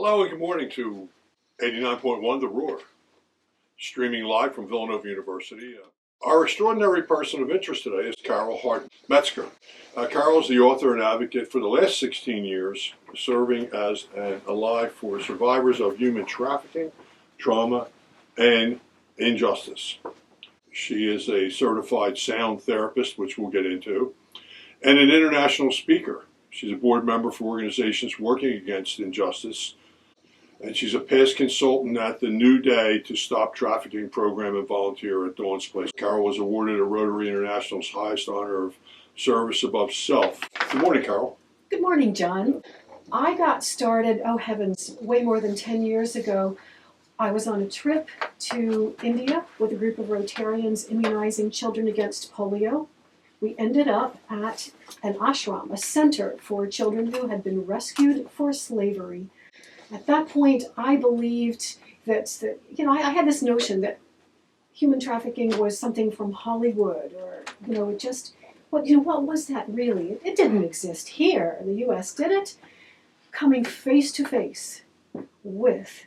Hello and good morning to 89.1 The Roar, streaming live from Villanova University. Our extraordinary person of interest today is Carol Hart Metzker. Carol is the author and advocate for the last 16 years, serving as an ally for survivors of human trafficking, trauma, and injustice. She is a certified sound therapist, which we'll get into, and an international speaker. She's a board member for organizations working against injustice, and she's a past consultant at the New Day to Stop Trafficking program and volunteer at Dawn's Place. Carol was awarded a Rotary International's highest honor of service above self. Good morning, Carol. Good morning, John. I got started, oh heavens, way more than 10 years ago. I was on a trip to India with a group of Rotarians immunizing children against polio. We ended up at an ashram, a center for children who had been rescued for slavery. At that point, I believed that I had this notion that human trafficking was something from Hollywood, or, what was that really? It didn't exist here in the U.S., did it? Coming face to face with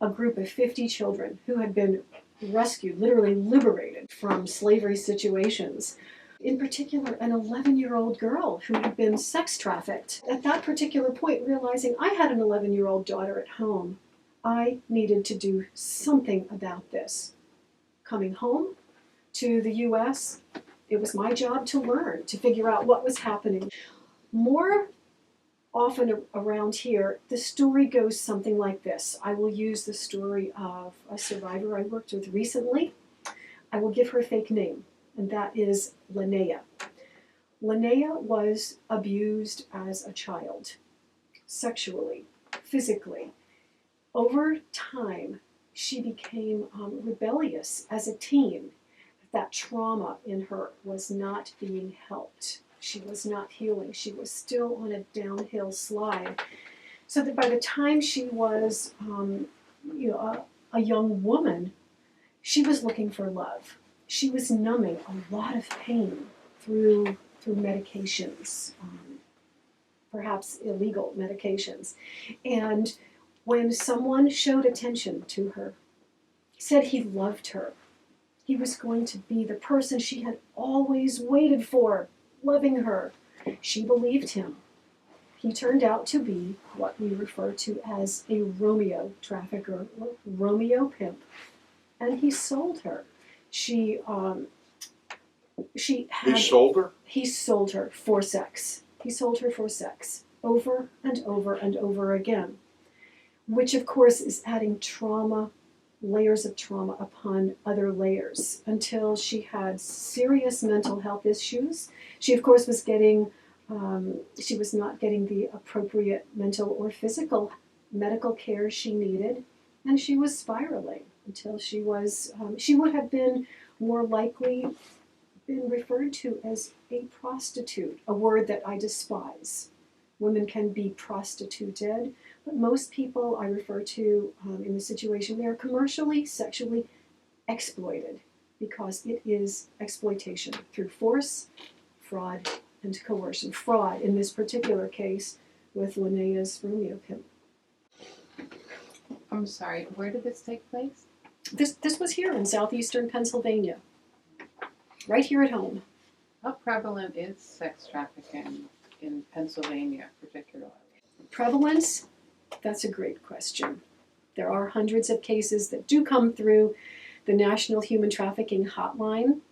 a group of 50 children who had been rescued, literally liberated from slavery situations. In particular, an 11-year-old girl who had been sex trafficked. At that particular point, realizing I had an 11-year-old daughter at home, I needed to do something about this. Coming home to the U.S., it was my job to learn, to figure out what was happening. More often around here, the story goes something like this. I will use the story of a survivor I worked with recently. I will give her a fake name, and that is Linnea. Linnea was abused as a child, sexually, physically. Over time, she became rebellious as a teen. That trauma in her was not being helped. She was not healing. She was still on a downhill slide. So that by the time she was a young woman, she was looking for love. She was numbing a lot of pain through medications, perhaps illegal medications. And when someone showed attention to her, said he loved her, he was going to be the person she had always waited for, loving her, she believed him. He turned out to be what we refer to as a Romeo trafficker, or Romeo pimp, and he sold her. He sold her? He sold her for sex. He sold her for sex over and over and over again, which of course is adding trauma, layers of trauma upon other layers, until she had serious mental health issues. She of course was not getting the appropriate mental or physical medical care she needed, and she was spiraling until she would have been more likely been referred to as a prostitute, a word that I despise. Women can be prostituted, but most people I refer to in the situation, they are commercially, sexually exploited, because it is exploitation through force, fraud, and coercion. Fraud, in this particular case, with Linnea's Romeo pimp. I'm sorry, where did this take place? This was here in southeastern Pennsylvania, right here at home. How prevalent is sex trafficking in Pennsylvania particularly? Prevalence? That's a great question. There are hundreds of cases that do come through the National Human Trafficking Hotline,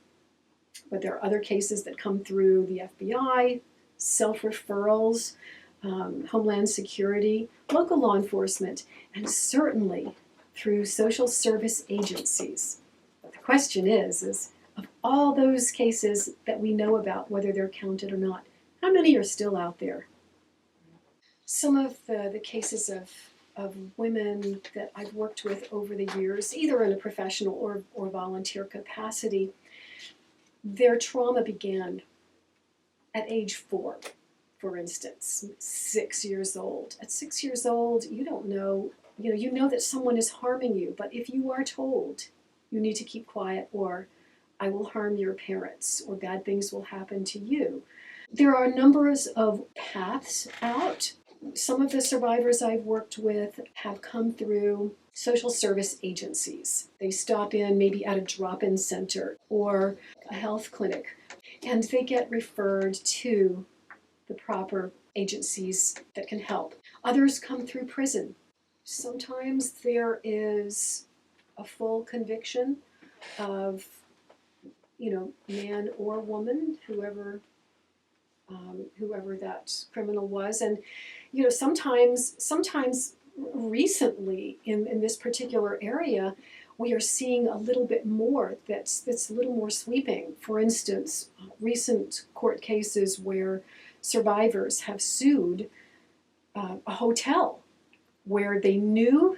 but there are other cases that come through the FBI, self-referrals, Homeland Security, local law enforcement, and certainly through social service agencies. But the question is of all those cases that we know about, whether they're counted or not, how many are still out there? Some of the cases of women that I've worked with over the years, either in a professional or volunteer capacity, their trauma began at age 4, for instance, 6 years old. At 6 years old, you don't know, you know that someone is harming you, but if you are told you need to keep quiet, or I will harm your parents, or bad things will happen to you. There are numbers of paths out. Some of the survivors I've worked with have come through social service agencies. They stop in maybe at a drop-in center or a health clinic, and they get referred to the proper agencies that can help. Others come through prison. Sometimes there is a full conviction of, man or woman, whoever that criminal was. And sometimes recently in this particular area, we are seeing a little bit more that's a little more sweeping. For instance, recent court cases where survivors have sued a hotel where they knew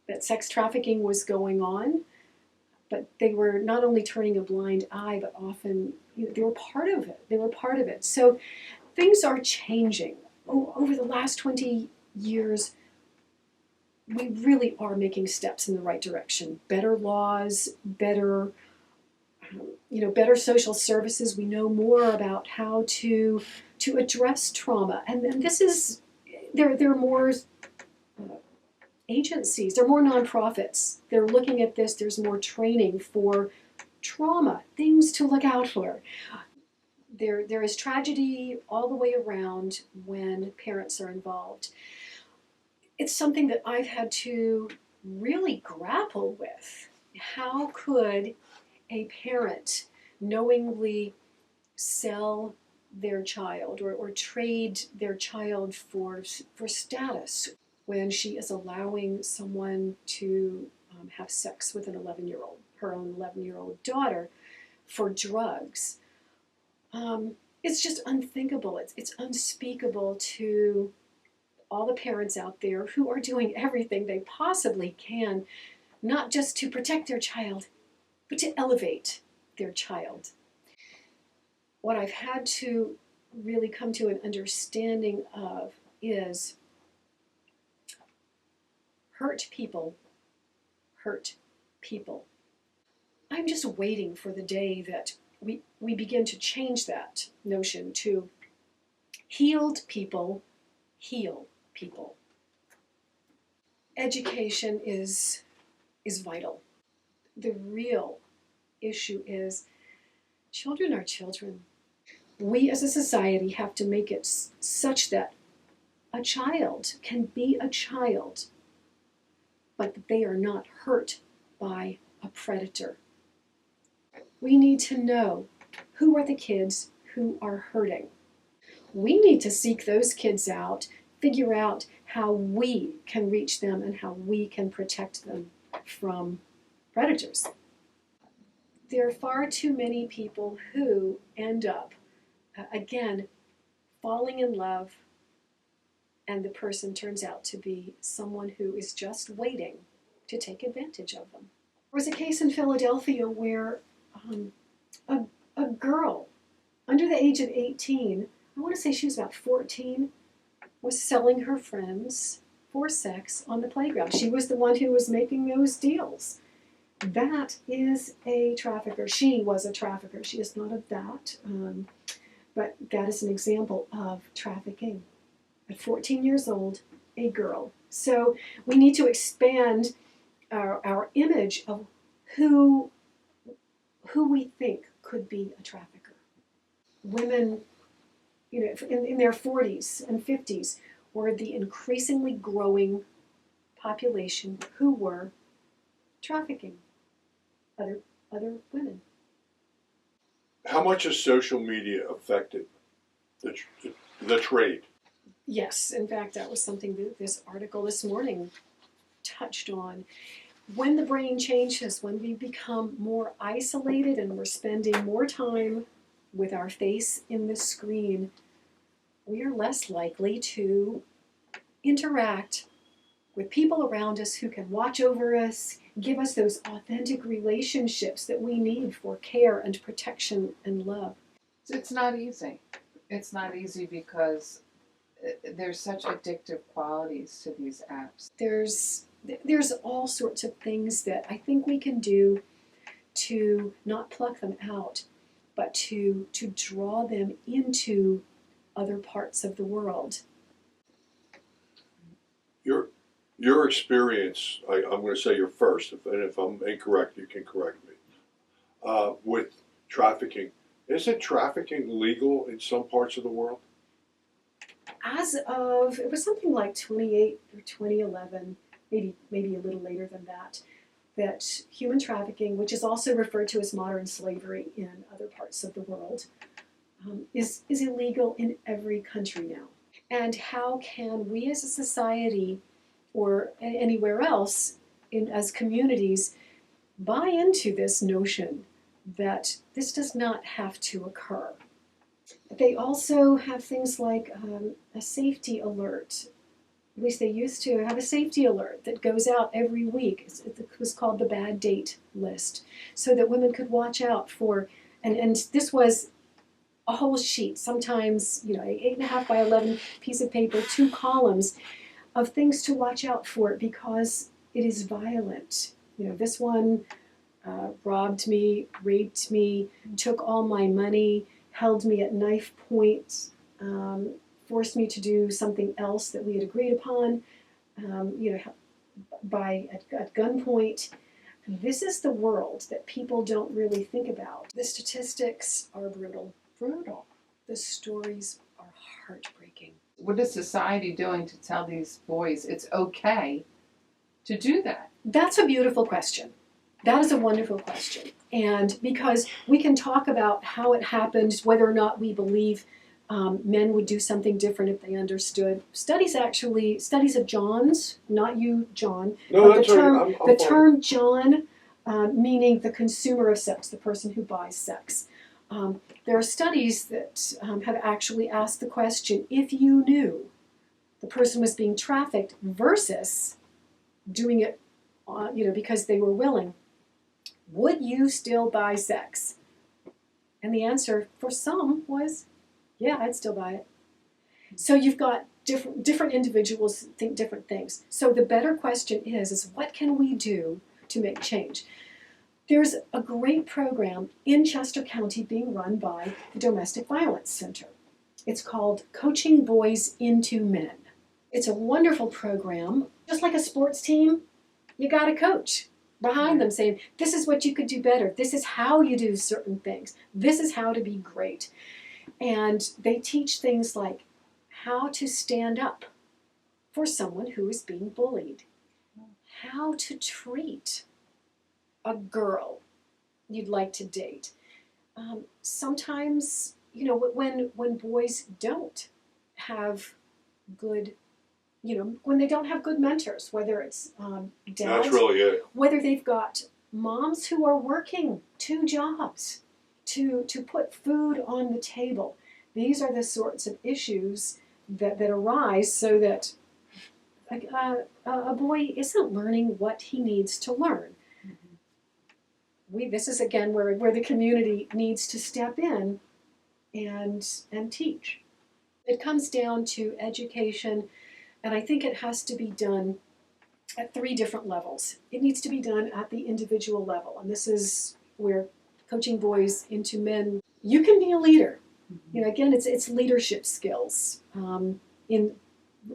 that sex trafficking was going on, but they were not only turning a blind eye, but often they were part of it. They were part of it. So things are changing. Over the last 20 years, we really are making steps in the right direction. Better laws, better social services. We know more about how to address trauma, and this is there are more agencies, there are more nonprofits. They're looking at this. There's more training for trauma, things to look out for. There is tragedy all the way around when parents are involved. It's something that I've had to really grapple with. How could a parent knowingly sell their child or trade their child for status when she is allowing someone to have sex with an 11-year-old, her own 11-year-old daughter, for drugs? It's just unthinkable. It's unspeakable to all the parents out there who are doing everything they possibly can, not just to protect their child, but to elevate their child. What I've had to really come to an understanding of is hurt people hurt people. I'm just waiting for the day that we begin to change that notion to healed people heal people. Education is vital. The real issue is children are children. We as a society have to make it such that a child can be a child, but that they are not hurt by a predator. We need to know who are the kids who are hurting. We need to seek those kids out, figure out how we can reach them and how we can protect them from predators. There are far too many people who end up, again, falling in love, and the person turns out to be someone who is just waiting to take advantage of them. There was a case in Philadelphia where a girl under the age of 18, I want to say she was about 14, was selling her friends for sex on the playground. She was the one who was making those deals. That is a trafficker. She was a trafficker. She is not of that, but that is an example of trafficking. At 14 years old, a girl. So we need to expand our image of who we think could be a trafficker. Women, in their 40s and 50s were the increasingly growing population who were trafficking other women. How much has social media affected the trade? Yes, in fact, that was something that this article this morning touched on. When the brain changes, when we become more isolated and we're spending more time with our face in the screen, we are less likely to interact with people around us who can watch over us, give us those authentic relationships that we need for care and protection and love. It's not easy. It's not easy because there's such addictive qualities to these apps. There's all sorts of things that I think we can do to not pluck them out, but to draw them into other parts of the world. Your experience, I'm going to say your first, and if I'm incorrect, you can correct me, with trafficking. Isn't trafficking legal in some parts of the world? As of, it was something like 28 or 2011, maybe a little later than that, that human trafficking, which is also referred to as modern slavery in other parts of the world, is illegal in every country now. And how can we as a society or anywhere else as communities buy into this notion that this does not have to occur? They also have things like a safety alert. At least they used to have a safety alert that goes out every week. It was called the bad date list, so that women could watch out for, and this was a whole sheet, sometimes, 8.5 by 11 piece of paper, 2 columns of things to watch out for because it is violent. This one robbed me, raped me, took all my money, held me at knife point, forced me to do something else that we had agreed upon, at gunpoint. This is the world that people don't really think about. The statistics are brutal. The stories are heartbreaking. What is society doing to tell these boys it's okay to do that? That's a beautiful question. That is a wonderful question. And because we can talk about how it happened, whether or not we believe men would do something different if they understood. Studies of Johns, not you, John, No, but that's the term, right. the term John, meaning the consumer of sex, the person who buys sex. There are studies that have actually asked the question, if you knew the person was being trafficked versus doing it because they were willing, would you still buy sex? And the answer for some was, yeah, I'd still buy it. So you've got different individuals think different things. So the better question is what can we do to make change? There's a great program in Chester County being run by the Domestic Violence Center. It's called Coaching Boys into Men. It's a wonderful program. Just like a sports team, you got a coach behind them saying, this is what you could do better. This is how you do certain things. This is how to be great. And they teach things like how to stand up for someone who is being bullied, how to treat a girl you'd like to date. Sometimes, when boys don't have good, when they don't have good mentors, whether it's dads, That's really it. whether they've got moms who are working 2 jobs to put food on the table. These are the sorts of issues that arise so that a boy isn't learning what he needs to learn. This is again where the community needs to step in and teach. It comes down to education, and I think it has to be done at 3 different levels. It needs to be done at the individual level, and this is where Coaching Boys into Men, you can be a leader. Again, it's leadership skills. In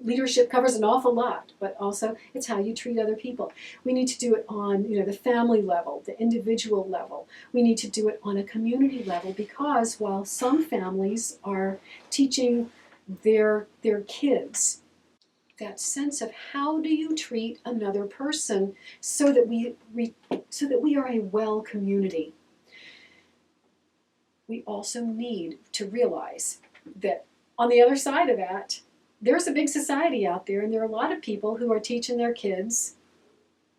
leadership covers an awful lot, but also it's how you treat other people. We need to do it on the family level, the individual level. We need to do it on a community level, because while some families are teaching their kids that sense of how do you treat another person so that we are a well community, we also need to realize that on the other side of that, there's a big society out there, and there are a lot of people who are teaching their kids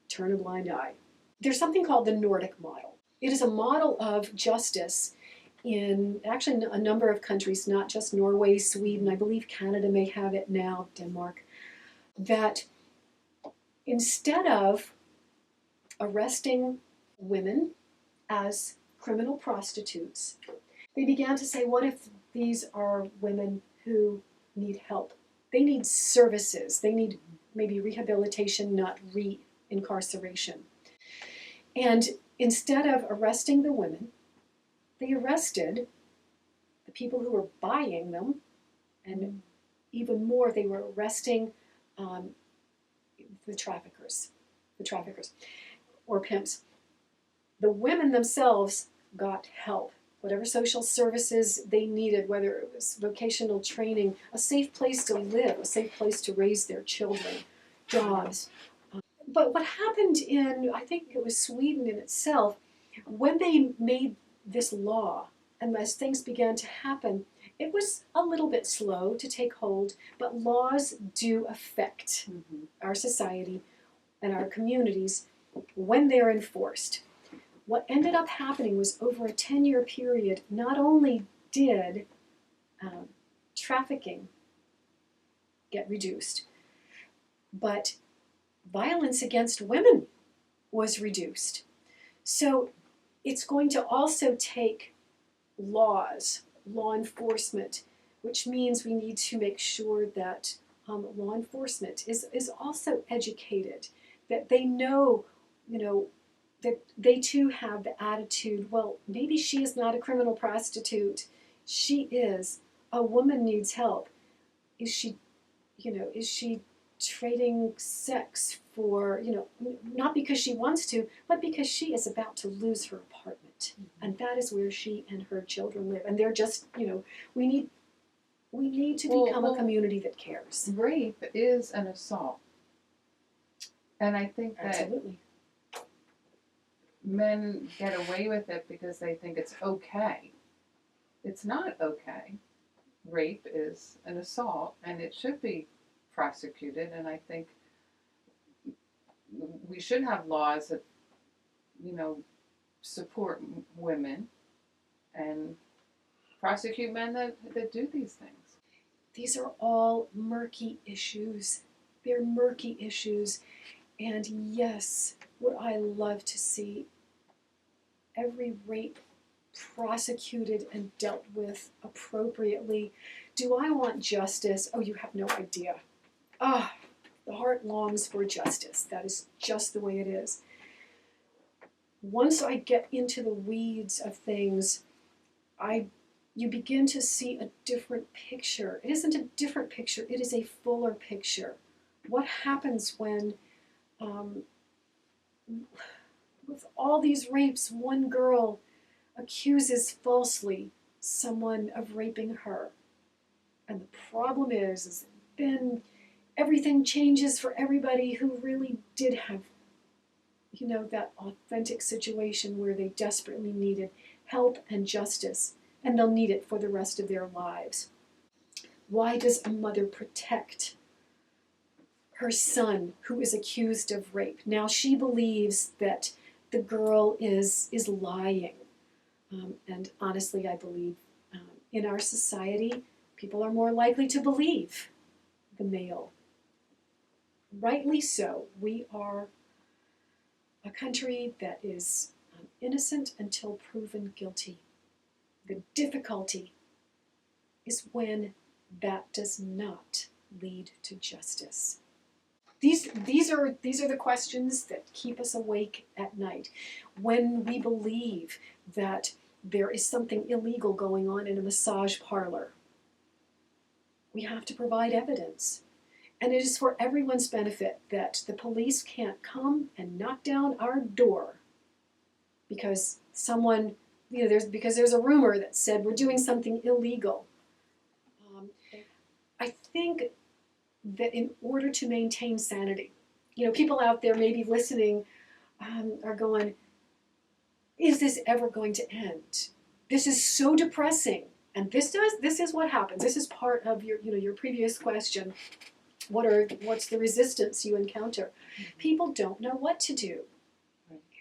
turn a blind eye. There's something called the Nordic model. It is a model of justice in actually a number of countries, not just Norway, Sweden, I believe Canada may have it now, Denmark, that instead of arresting women as criminal prostitutes, they began to say, what if these are women who need help? They need services. They need maybe rehabilitation, not re-incarceration. And instead of arresting the women, they arrested the people who were buying them, and even more, they were arresting the traffickers, or pimps. The women themselves got help, whatever social services they needed, whether it was vocational training, a safe place to live, a safe place to raise their children, jobs. But what happened in, I think it was Sweden in itself, when they made this law, and as things began to happen, it was a little bit slow to take hold, but laws do affect our society and our communities when they're enforced. What ended up happening was over a 10-year period, not only did trafficking get reduced, but violence against women was reduced. So it's going to also take law enforcement, which means we need to make sure that law enforcement is also educated, that they know, that they too have the attitude, well, maybe she is not a criminal prostitute. She is. A woman needs help. Is she trading sex for, not because she wants to, but because she is about to lose her apartment. And that is where she and her children live. And they're just, we need to become a community that cares. Rape is an assault. And I think that Absolutely. men get away with it because they think it's okay. It's not okay. Rape is an assault, and it should be prosecuted. And I think we should have laws that, support women and prosecute men that do these things. These are all murky issues. They're murky issues. And yes, would I love to see every rape prosecuted and dealt with appropriately. Do I want justice? Oh, you have no idea. The heart longs for justice. That is just the way it is. Once I get into the weeds of things, you begin to see a different picture. It isn't a different picture, it is a fuller picture. What happens when, with all these rapes, one girl accuses falsely someone of raping her? And the problem is then everything changes for everybody who really did have, that authentic situation where they desperately needed help and justice, and they'll need it for the rest of their lives. Why does a mother protect her son who is accused of rape? Now she believes that the girl is lying. And honestly, I believe in our society, people are more likely to believe the male. Rightly so. We are a country that is innocent until proven guilty. The difficulty is when that does not lead to justice. These are the questions that keep us awake at night. When we believe that there is something illegal going on in a massage parlor, we have to provide evidence. And it is for everyone's benefit that the police can't come and knock down our door because someone, because there's a rumor that said we're doing something illegal. I think that in order to maintain sanity, people out there maybe listening are going, is this ever going to end? This is so depressing. And this is what happens. This is part of your previous question. What's the resistance you encounter? People don't know what to do.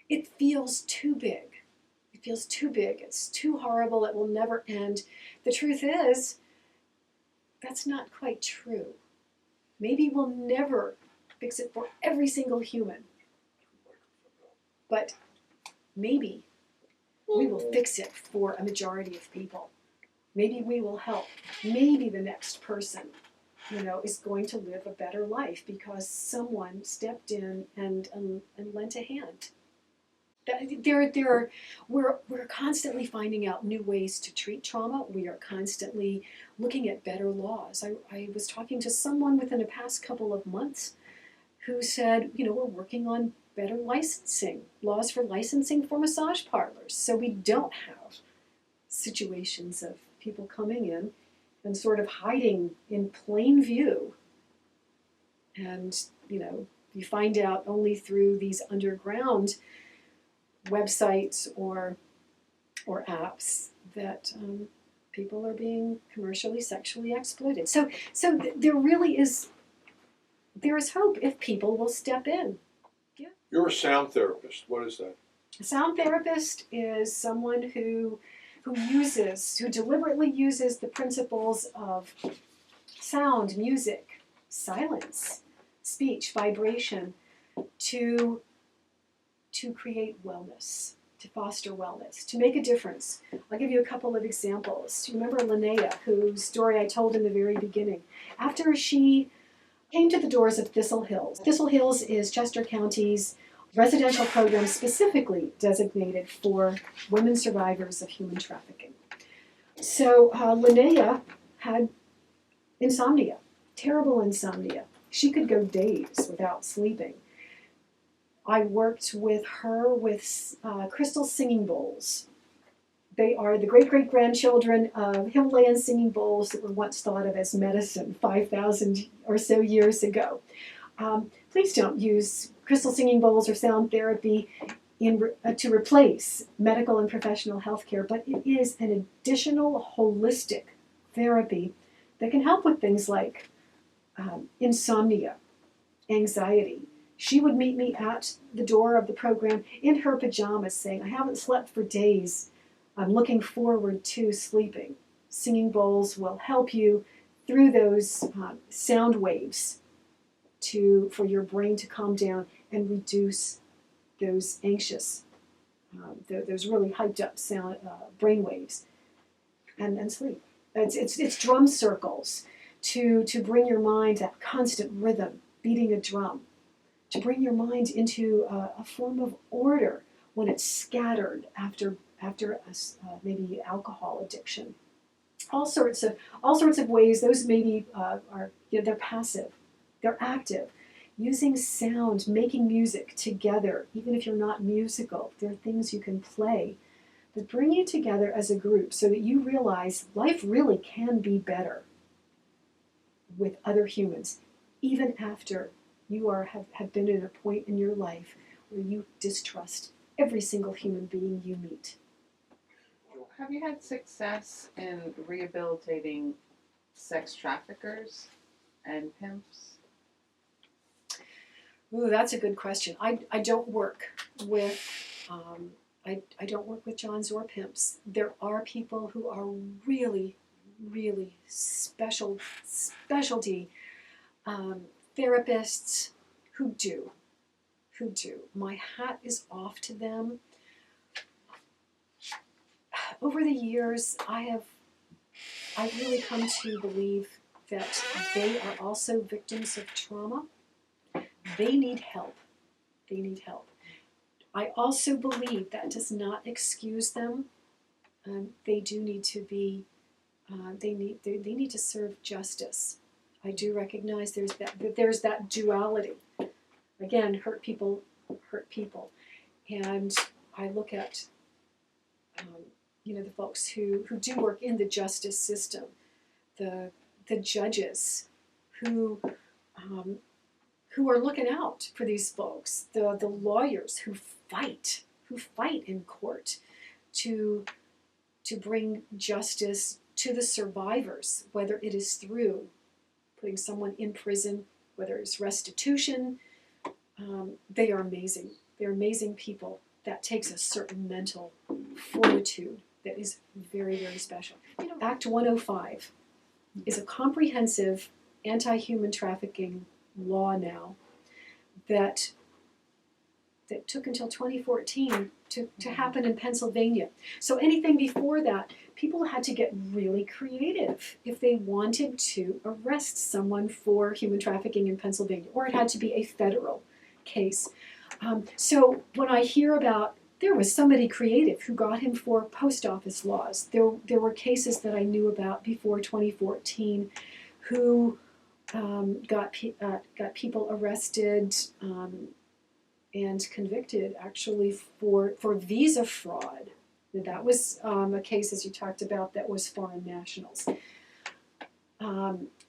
It feels too big. It feels too big. It's too horrible. It will never end. The truth is, that's not quite true. Maybe we'll never fix it for every single human. But maybe we will fix it for a majority of people. Maybe we will help. Maybe the next person, is going to live a better life because someone stepped in and lent a hand. We're constantly finding out new ways to treat trauma. We are constantly looking at better laws. I was talking to someone within the past couple of months who said, we're working on better licensing, laws for licensing for massage parlors, so we don't have situations of people coming in and sort of hiding in plain view. And, you find out only through these underground websites or apps that people are being commercially sexually exploited. So there really is hope if people will step in. Yeah. You're a sound therapist. What is that? A sound therapist is someone who deliberately uses the principles of sound, music, silence, speech, vibration to create wellness, to foster wellness, to make a difference. I'll give you a couple of examples. You remember Linnea, whose story I told in the very beginning. After she came to the doors of Thistle Hills. Thistle Hills is Chester County's residential program specifically designated for women survivors of human trafficking. So Linnea had insomnia, terrible insomnia. She could go days without sleeping. I worked with her with crystal singing bowls. They are the great-great-grandchildren of Himalayan singing bowls that were once thought of as medicine 5,000 or so years ago. Please don't use crystal singing bowls or sound therapy to replace medical and professional health care, but it is an additional holistic therapy that can help with things like insomnia, anxiety. She would meet me at the door of the program in her pajamas saying, I haven't slept for days. I'm looking forward to sleeping. Singing bowls will help you through those sound waves for your brain to calm down and reduce those anxious, those really hyped up sound brain waves, and sleep. It's drum circles to bring your mind to that constant rhythm, beating a drum, to bring your mind into a form of order when it's scattered after maybe alcohol addiction. All sorts of ways. Those maybe they're passive, they're active. Using sound, making music together, even if you're not musical, there are things you can play that bring you together as a group so that you realize life really can be better with other humans, even after you have been at a point in your life where you distrust every single human being you meet. Have you had success in rehabilitating sex traffickers and pimps? Ooh, that's a good question. I don't work with I don't work with Johns or pimps. There are people who are really, really specialty therapists who do. My hat is off to them. Over the years, I've really come to believe that they are also victims of trauma. They need help. I also believe that does not excuse them. They do need to be. They need to serve justice. I do recognize there's that duality. Again, hurt people, and I look at the folks who do work in the justice system, the judges who are looking out for these folks, the lawyers who fight in court to bring justice to the survivors, whether it is through putting someone in prison, whether it's restitution. They are amazing. They're amazing people. That takes a certain mental fortitude that is very, very special. Act 105 is a comprehensive anti-human trafficking law now that took until 2014 to happen in Pennsylvania. So anything before that, people had to get really creative if they wanted to arrest someone for human trafficking in Pennsylvania, or it had to be a federal case. So when I hear about there was somebody creative who got him for post office laws, there were cases that I knew about before 2014 who got people arrested and convicted actually for visa fraud. That was a case, as you talked about, that was foreign nationals.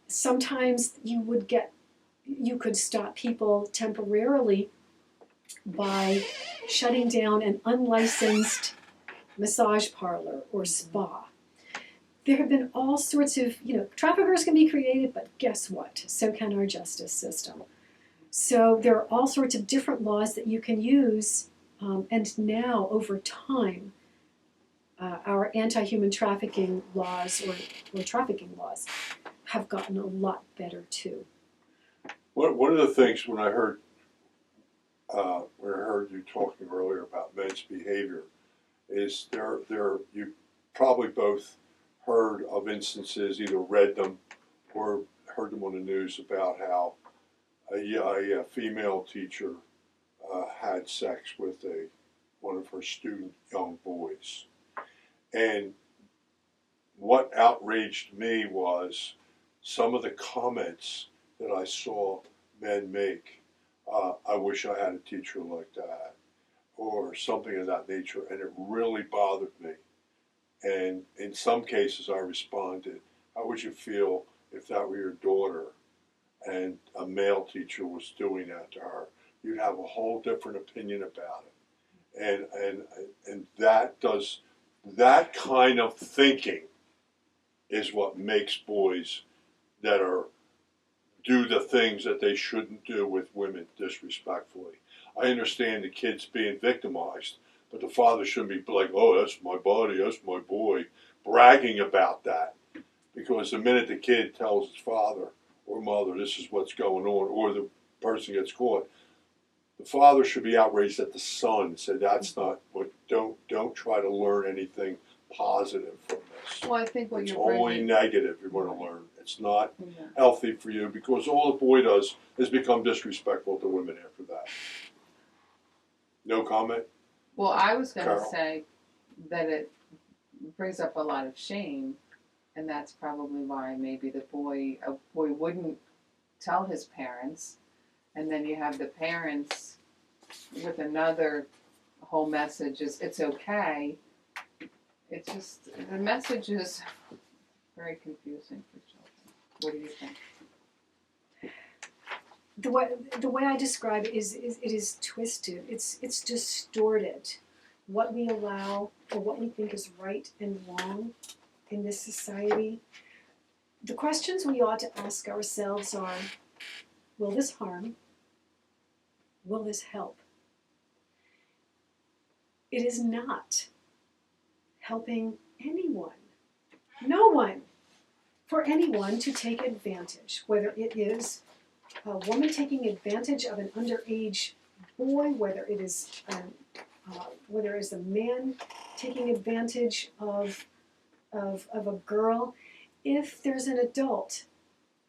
Sometimes you could stop people temporarily by shutting down an unlicensed massage parlor or spa. There have been all sorts of, traffickers can be created, but guess what? So can our justice system. So there are all sorts of different laws that you can use, and now over time, our anti-human trafficking laws or trafficking laws have gotten a lot better too. One of the things when I heard you talking earlier about men's behavior is there you probably both heard of instances, either read them or heard them on the news about how a female teacher had sex with one of her student young boys. And what outraged me was some of the comments that I saw men make. I wish I had a teacher like that, or something of that nature, and it really bothered me. And in some cases I responded, how would you feel if that were your daughter and a male teacher was doing that to her? You'd have a whole different opinion about it. And that kind of thinking is what makes boys that do the things that they shouldn't do with women disrespectfully. I understand the kid's being victimized, but the father shouldn't be like, oh, that's my body, that's my boy, bragging about that. Because the minute the kid tells his father or mother this is what's going on, or the person gets caught, the father should be outraged at the son. Say that's not what. Don't try to learn anything positive from this. Well, I think what it's you're only bringing, negative you're going to learn. It's not healthy for you, because all the boy does is become disrespectful to women after that. No comment? well, I was going to Carol? say that it brings up a lot of shame, and that's probably why maybe a boy wouldn't tell his parents, and then you have the parents with another whole message is it's okay. It's just, the message is very confusing for children. What do you think? The way I describe it is it is twisted. It's distorted. What we allow or what we think is right and wrong in this society. The questions we ought to ask ourselves are, will this harm? Will this help? It is not helping anyone, no one, for anyone to take advantage, whether it is a woman taking advantage of an underage boy, whether it is a man taking advantage of a girl. If there's an adult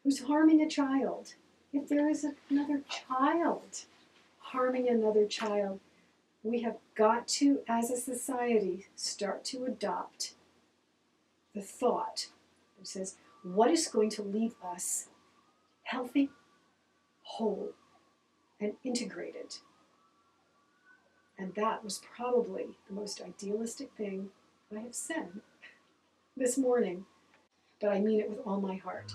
who's harming a child, if there is another child harming another child, we have got to, as a society, start to adopt the thought that says, what is going to leave us healthy, whole, and integrated? And that was probably the most idealistic thing I have said this morning, but I mean it with all my heart.